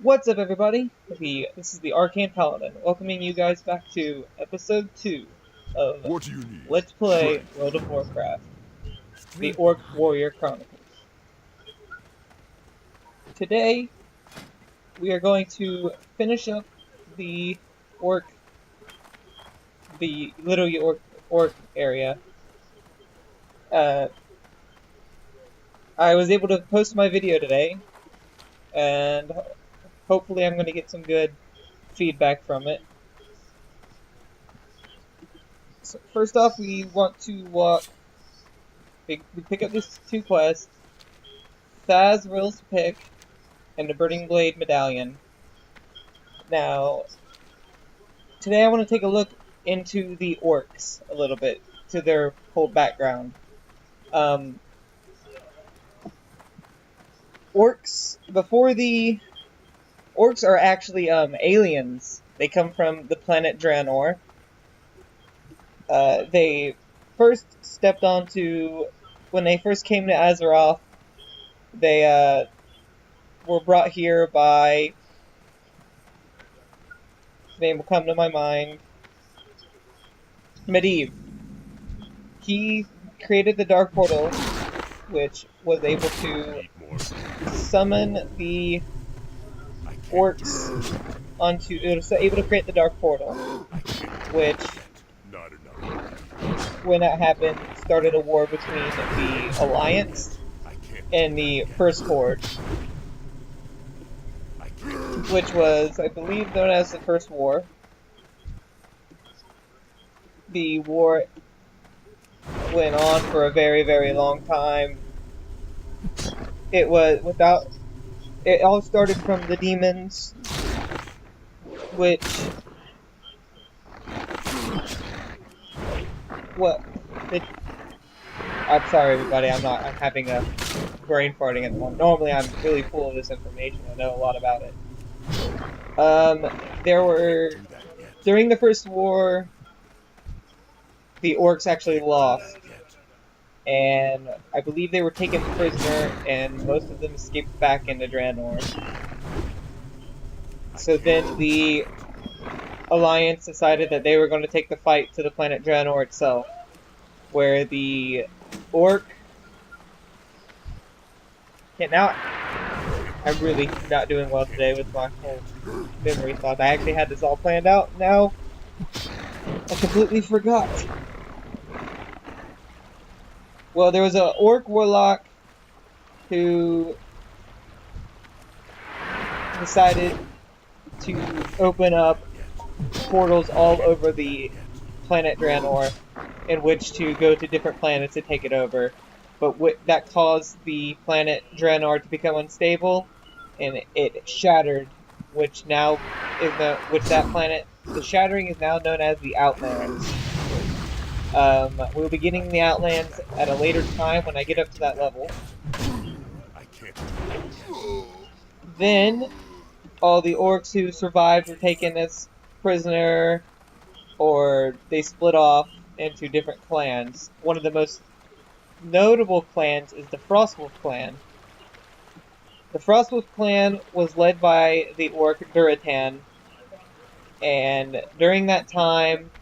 What's up, everybody? This is the Arcane Paladin, welcoming you guys back to episode 2 of What do you need? Let's Play Strength. World of Warcraft, the Strength Orc and honey. Warrior Chronicles. Today, we are going to finish up the Orc, the little Orc area. I was able to post my video today, and hopefully I'm going to get some good feedback from it. So first off, we want to we pick up these two quests, Thazril's Pick and the Burning Blade Medallion. Now, today I want to take a look into the orcs a little bit, to their whole background. Orcs are actually aliens. They come from the planet Draenor. They first stepped onto, when they first came to Azeroth, they were brought here by, his name will come to my mind, Medivh. He created the Dark Portal, which was able to summon the orcs onto, it was able to create the Dark Portal, which, when that happened, started a war between the Alliance and the First Horde, which was, I believe, known as the First War. The war went on for a very, very long time. It all started from the demons, which, I'm sorry, everybody, I'm having a brain farting at the moment. Normally I'm really full of this information, I know a lot about it. During the First War, the orcs actually lost, and I believe they were taken prisoner, and most of them escaped back into Draenor. So then the Alliance decided that they were going to take the fight to the planet Draenor itself, where the orc... Yeah, now I'm really not doing well today with my whole memory thought. I actually had this all planned out, now I completely forgot. Well, there was an orc warlock who decided to open up portals all over the planet Draenor, in which to go to different planets and take it over. But that caused the planet Draenor to become unstable, and it shattered, which now is the shattering is now known as the Outlands. We'll be getting the Outlands at a later time when I get up to that level. Then, all the orcs who survived were taken as prisoner, or they split off into different clans. One of the most notable clans is the Frostwolf clan. The Frostwolf clan was led by the orc Durotan, and during that time,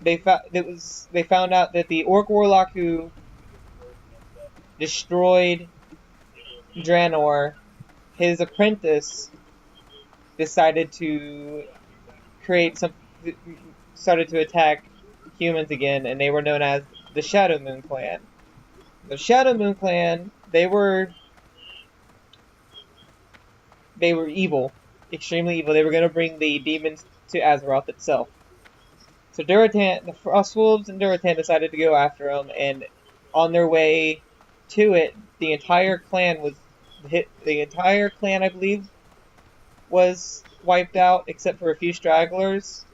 they found out that the orc warlock who destroyed Draenor, his apprentice, decided to started to attack humans again, and they were known as the Shadow Moon clan. The Shadow Moon clan, they were evil, extremely evil. They were going to bring the demons to Azeroth itself. So the Frostwolves and Durotan decided to go after them, and on their way to it, the entire clan, I believe, was wiped out, except for a few stragglers.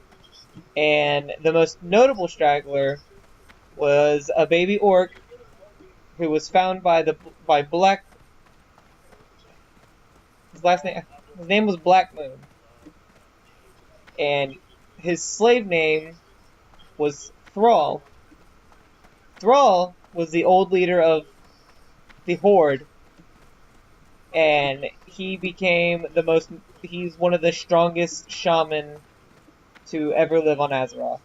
And the most notable straggler was a baby orc who was found by Black. His name was Black Moon, and his slave name was Thrall. Thrall was the old leader of the Horde, and he became he's one of the strongest shaman to ever live on Azeroth.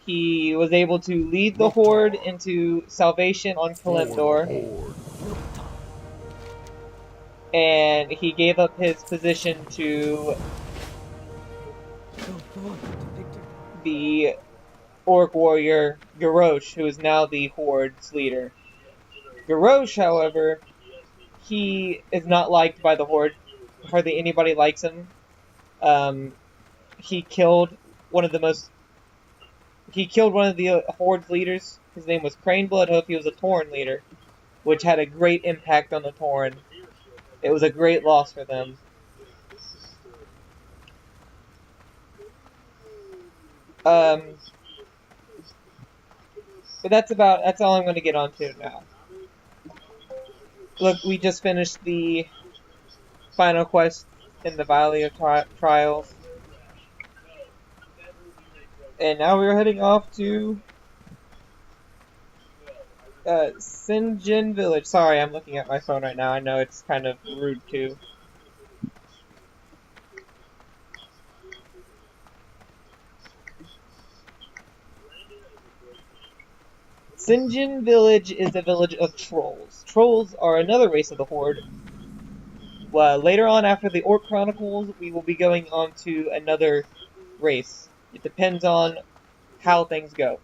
He was able to lead the Horde into salvation on Kalimdor, and he gave up his position to the Orc warrior Garrosh, who is now the Horde's leader. Garrosh, however, he is not liked by the Horde. Hardly anybody likes him. He killed one of the Horde's leaders. His name was Crane Bloodhoof. He was a Tauren leader, which had a great impact on the Tauren. It was a great loss for them. But that's all I'm going to get onto now. Look, we just finished the final quest in the Valley of Trials. And now we're heading off to Sinjin Village. Sorry, I'm looking at my phone right now. I know it's kind of rude too. Sinjin Village is a village of trolls. Trolls are another race of the Horde. Later on, after the Orc Chronicles, we will be going on to another race. It depends on how things go.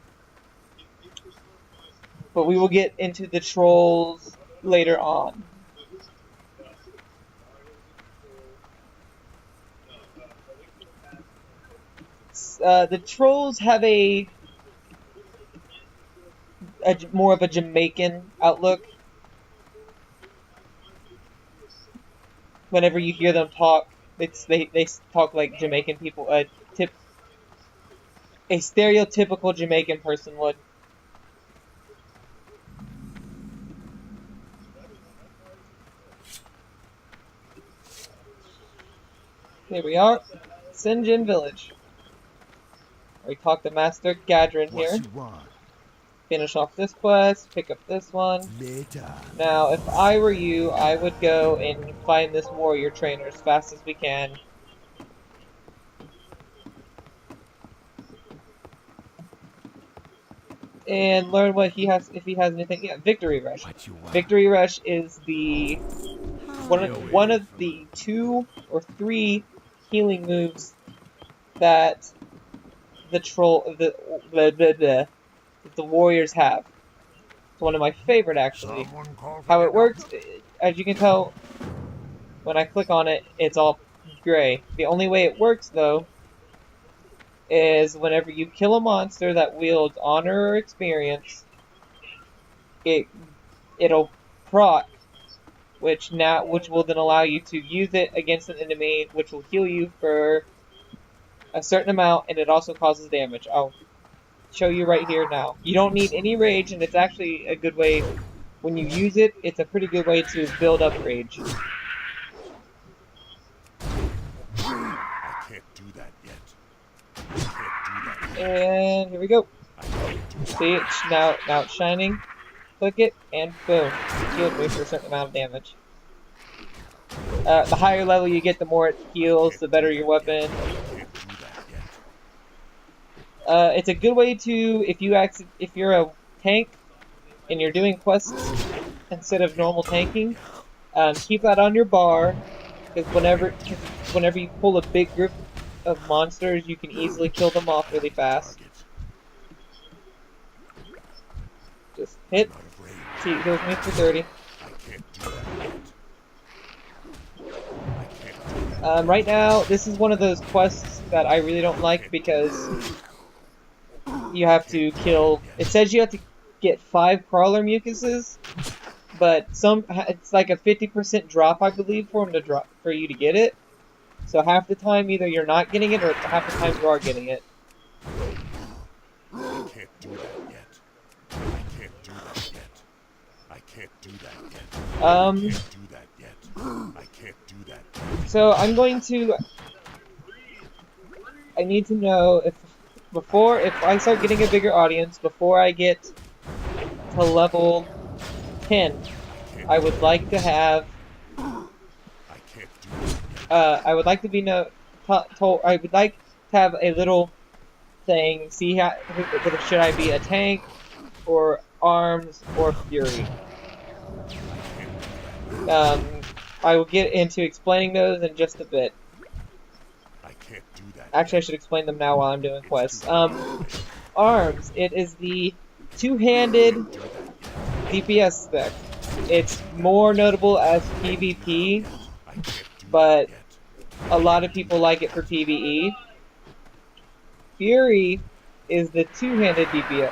But we will get into the trolls later on. The trolls have more of a Jamaican outlook. Whenever you hear them talk, they talk like Jamaican people. A stereotypical Jamaican person would. Here we are, Sinjin Village. We talk to Master Gadrin here. Finish off this quest, pick up this one. Now, if I were you, I would go and find this warrior trainer as fast as we can. And learn what he has, if he has anything. Yeah, Victory Rush. Victory Rush is one of the 2 or 3 healing moves that the warriors have. It's one of my favorite, actually. How it works, as you can tell, when I click on it, it's all gray. The only way it works, though, is whenever you kill a monster that wields honor or experience, it'll proc, which will then allow you to use it against an enemy, which will heal you for a certain amount, and it also causes damage. I'll show you right here now. You don't need any rage, and it's actually a good way, when you use it, it's a pretty good way to build up rage. I can't do that yet. And here we go. See, now it's shining. Click it, and boom. It healed me for a certain amount of damage. The higher level you get, the more it heals, the better your weapon. It's a good way to, if you're a tank and you're doing quests instead of normal tanking, keep that on your bar, because whenever you pull a big group of monsters, you can easily kill them off really fast. Just hit. See, it heals me for 30. Right now, this is one of those quests that I really don't like because you have to kill. It says you have to get 5 crawler mucuses, but it's like a 50% drop, I believe, for you to get it. So half the time, either you're not getting it, or half the time you are getting it. I can't do that yet. I can't do that yet. I can't do that yet. I can't do that yet. I can't do that yet. So I'm going to. I need to know if I start getting a bigger audience, before I get to level 10, I would like to have. I can't do that yet. I would like to be told. I would like to have a little thing. See how whether should I be a tank or arms or fury. I will get into explaining those in just a bit. I can't do that Actually, I yet. should explain them now while I'm doing It's quests. too far away. Arms. It is the two-handed Do that yet. DPS spec. It's more notable as PvP, I can't do that but yet. a lot of people like it for PvE. Fury is the two-handed DPS,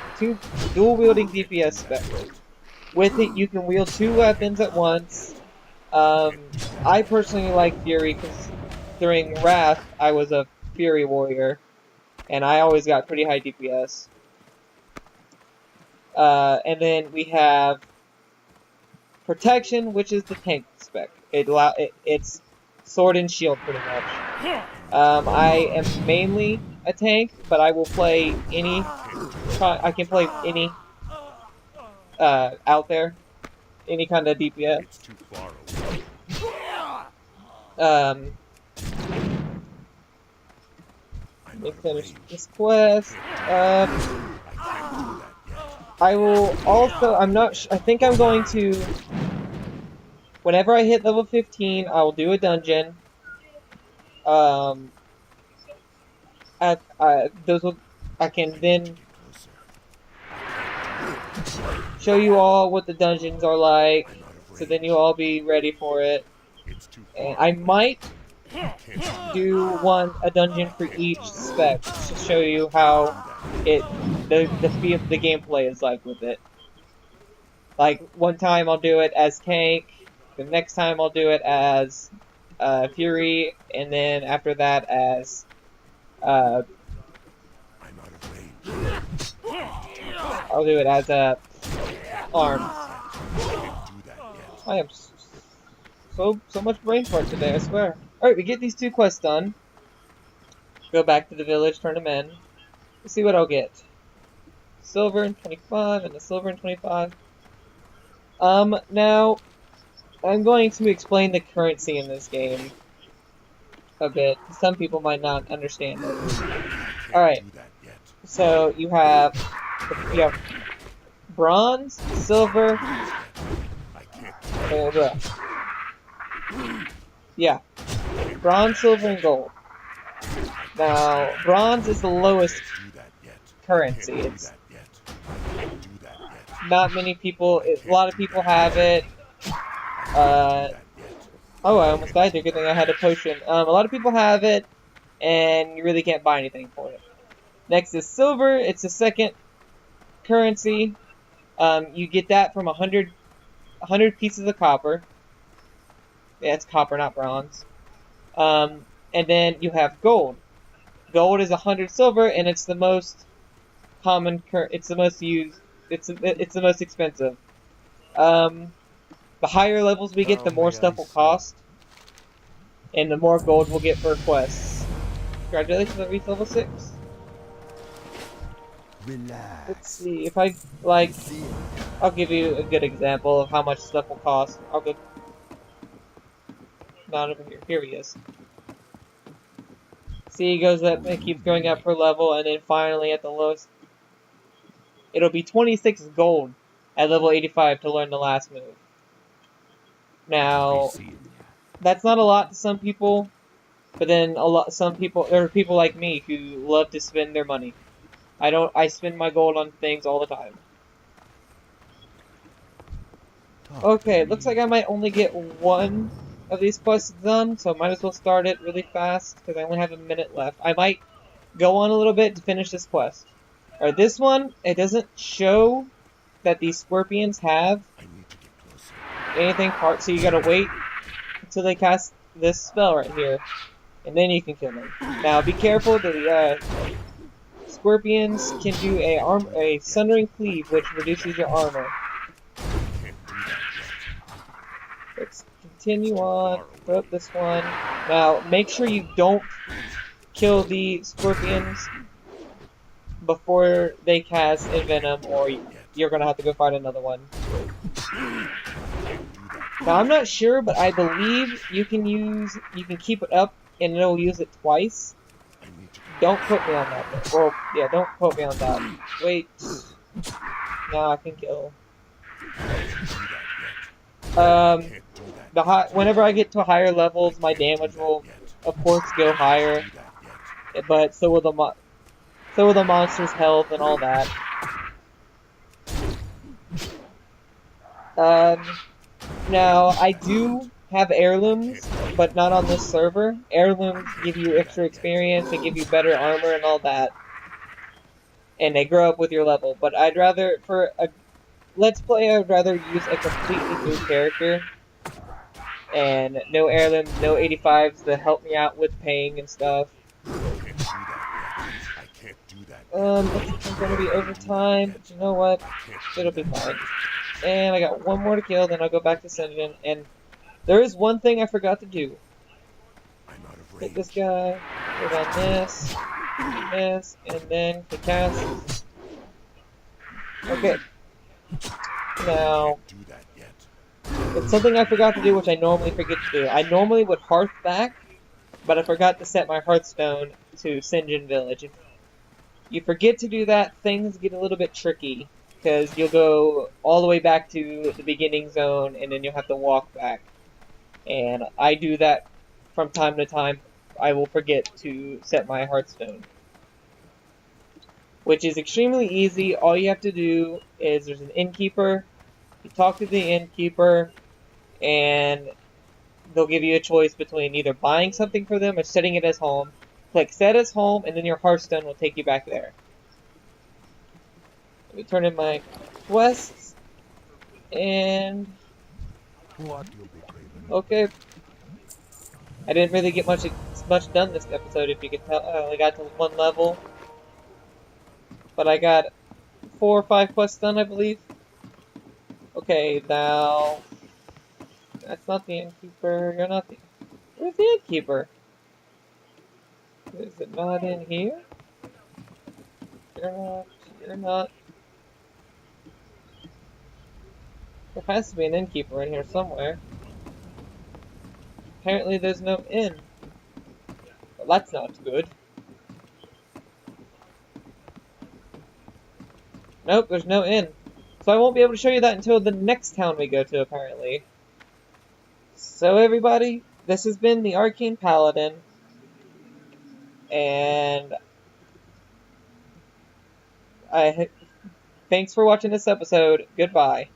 dual-wielding DPS spec. With it, you can wield two weapons at once. I personally like Fury because during Wrath, I was a Fury warrior, and I always got pretty high DPS. And then we have Protection, which is the tank spec. It's sword and shield pretty much. I am mainly a tank, but I will play any. I can play any out there, any kind of DPS. It's too far away. Let me finish this quest. I can't do that yet. I will also. I'm not. I think I'm going to. Whenever I hit level 15, I will do a dungeon. At those will. I can then show you all what the dungeons are like, so then you'll all be ready for it. It's too And far I away. might Can't do a dungeon for each spec to show you how the gameplay is like with it. Like one time I'll do it as tank, the next time I'll do it as Fury, and then after that as I'm out of range. I'll do it as arm. I can't do that yet. I am so much brain fart today, I swear. Alright, we get these two quests done. Go back to the village, turn them in. Let's see what I'll get. Silver and 25, and a silver and 25. Now, I'm going to explain the currency in this game a bit. Some people might not understand it. Alright, Do that yet. so you have bronze, silver, I can't. yeah, bronze, silver, and gold. Now, bronze is the lowest Do that yet. currency. Do It's that yet. I can't do that yet. not many people. A lot of people have it. That yet. Oh, I almost died there. Good thing I had a potion. A lot of people have it, and you really can't buy anything for it. Next is silver. It's the second currency. You get that from 100 pieces of copper. Yeah, it's copper, not bronze. And then you have gold. Gold is 100 silver, and it's the most common. It's the most used. It's the most expensive. The higher levels we get, the more stuff will cost, and the more gold we'll get for quests. Congratulations on reach level 6. Relax. Let's see if I like. I'll give you a good example of how much stuff will cost. I'll go. Not over here. Here he is. See, he goes up. It keeps going up per level, and then finally at the lowest, it'll be 26 gold at level 85 to learn the last move. Now, that's not a lot to some people, but then there are people like me who love to spend their money. I spend my gold on things all the time. Okay, looks like I might only get one of these quests done, so I might as well start it really fast, because I only have a minute left. I might go on a little bit to finish this quest. Alright, this one, it doesn't show that these scorpions have I need to get closer. anything part, so you gotta wait until they cast this spell right here, and then you can kill them. Now, be careful, the scorpions can do a sundering cleave, which reduces your armor. Can't do that yet. Let's continue on. Throw up this one. Now, make sure you don't kill the scorpions before they cast Envenom, or you're gonna have to go find another one. I can't do Now I'm not sure, but I believe you can keep it up and it'll use it twice. I need to Don't compress. quote me on that though. Well, yeah, don't quote me on that. Wait. Now I can kill. I Um, can't do that the high, yet. whenever I get to higher I levels, my can't do damage that will, yet. of course, go I can't higher. do that yet. But so will the monster's health and all that. Um, Now I do have I can't heirlooms, do but that not on yet. this server. I Heirlooms give can't you do that extra yet. experience and give you better armor and all that, and they grow up with your level. But I'd rather, for a let's play, I'd rather use a completely new character and no heirlooms, no 85s to help me out with paying and stuff. I can't do that yet. Looks like I'm gonna I be can't over do that time, yet. but you know what? I can't do It'll be that fine. yet. And I got one more to kill, then I'll go back to Sinjin. And there is one thing I forgot to do. I'm out of Hit this range. guy, hit on this, and this, and then he casts. Okay, I now can't do that yet. it's something I forgot to do, which I normally forget to do. I normally would hearth back, but I forgot to set my hearthstone to Sinjin Village. If you forget to do that, things get a little bit tricky because you'll go all the way back to the beginning zone, and then you'll have to walk back. And I do that from time to time. I will forget to set my hearthstone, which is extremely easy. All you have to do is there's an innkeeper. You talk to the innkeeper, and they'll give you a choice between either buying something for them or setting it as home. Click set as home, and then your Hearthstone will take you back there. Let me turn in my quests, and What you'll be craving? okay. I didn't really get much done this episode, if you could tell. I only got to one level, but I got 4 or 5 quests done, I believe. Okay, now that's not the innkeeper. You're not the. Where's the innkeeper? Is it not in here? You're not. You're not. There has to be an innkeeper in here somewhere. Apparently there's no inn. Well, that's not good. Nope, there's no inn. So I won't be able to show you that until the next town we go to, apparently. So everybody, this has been the Arcane Paladin. And I thanks for watching this episode. Goodbye.